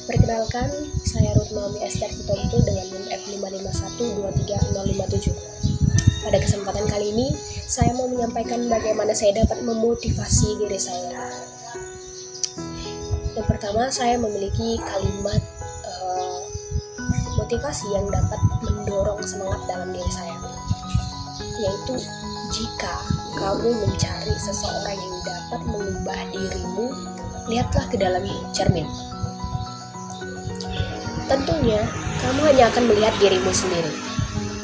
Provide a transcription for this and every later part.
Perkenalkan, saya Ruth Naomi Esther Sutomtul dengan NIM F551230057. Pada kesempatan kali ini, saya mau menyampaikan bagaimana saya dapat memotivasi diri saya. Yang pertama, saya memiliki kalimat motivasi yang dapat mendorong semangat dalam diri saya, yaitu jika kamu mencari seseorang yang dapat mengubah dirimu, lihatlah ke dalam cermin. Tentunya, kamu hanya akan melihat dirimu sendiri.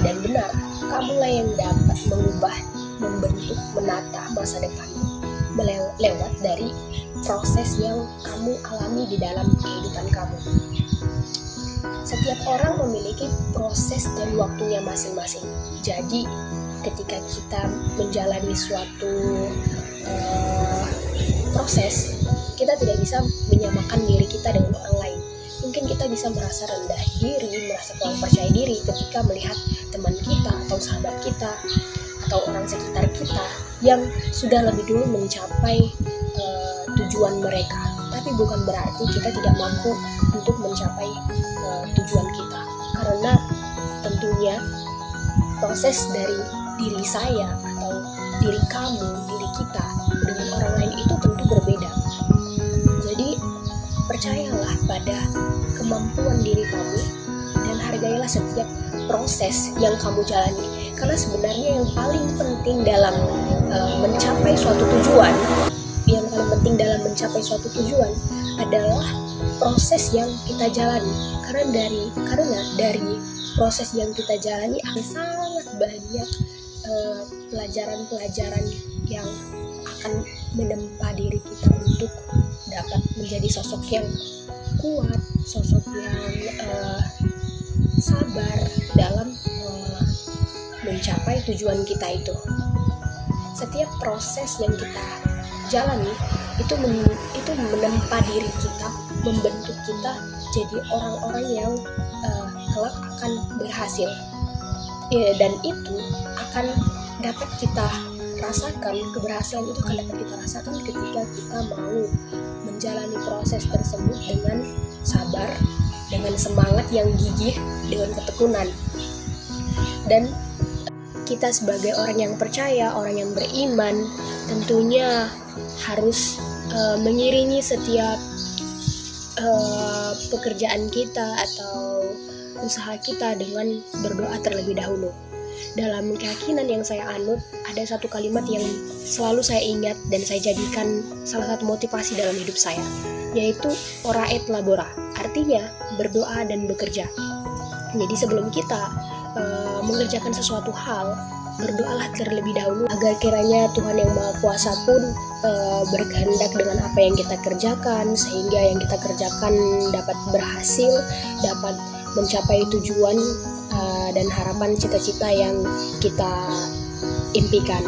Dan benar, kamulah yang dapat mengubah, membentuk, menata masa depanmu lewat dari proses yang kamu alami di dalam kehidupan kamu. Setiap orang memiliki proses dan waktunya masing-masing. Jadi, ketika kita menjalani suatu proses, kita tidak bisa menyamakan diri kita dengan orang lain. Mungkin kita bisa merasa rendah diri, merasa kurang percaya diri ketika melihat teman kita atau sahabat kita atau orang sekitar kita yang sudah lebih dulu mencapai tujuan mereka. Tapi bukan berarti kita tidak mampu untuk mencapai tujuan kita, karena tentunya proses dari diri saya atau diri kamu, diri kita dengan orang lain itu tentu berbeda. Jadi percayalah pada kemampuan diri kamu dan hargailah setiap proses yang kamu jalani, karena sebenarnya yang paling penting dalam mencapai suatu tujuan, adalah proses yang kita jalani. Karena dari proses yang kita jalani ada sangat banyak pelajaran-pelajaran yang akan menempa diri kita untuk dapat menjadi sosok yang kuat, sosok yang sabar dalam mencapai tujuan kita itu. Setiap proses yang kita jalani itu menempa diri kita, membentuk kita jadi orang-orang yang kelak akan berhasil. Dan itu akan dapat kita rasakan, keberhasilan itu akan dapat kita rasakan ketika kita mau menjalani proses tersebut dengan sabar, dengan semangat yang gigih, dengan ketekunan. Dan kita sebagai orang yang percaya, orang yang beriman, tentunya harus mengiringi setiap pekerjaan kita atau usaha kita dengan berdoa terlebih dahulu. Dalam keyakinan yang saya anut, ada satu kalimat yang selalu saya ingat dan saya jadikan salah satu motivasi dalam hidup saya, yaitu ora et labora, artinya berdoa dan bekerja. Jadi sebelum kita mengerjakan sesuatu hal, berdoalah terlebih dahulu agar kiranya Tuhan yang Maha Kuasa pun berkehendak dengan apa yang kita kerjakan, sehingga yang kita kerjakan dapat berhasil, dapat mencapai tujuan dan harapan cita-cita yang kita impikan.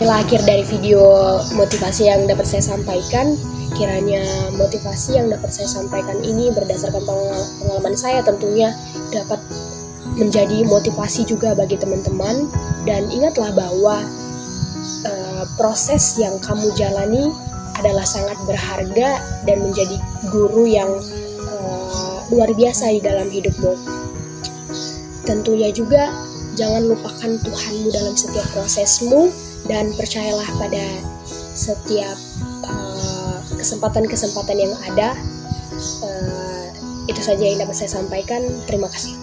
Inilah akhir dari video motivasi yang dapat saya sampaikan. Kiranya motivasi yang dapat saya sampaikan ini berdasarkan pengalaman saya tentunya dapat menjadi motivasi juga bagi teman-teman. Dan ingatlah bahwa proses yang kamu jalani adalah sangat berharga dan menjadi guru yang luar biasa di dalam hidupmu. Tentunya juga jangan lupakan Tuhanmu dalam setiap prosesmu, dan percayalah pada setiap kesempatan-kesempatan yang ada. Itu saja yang dapat saya sampaikan. Terima kasih.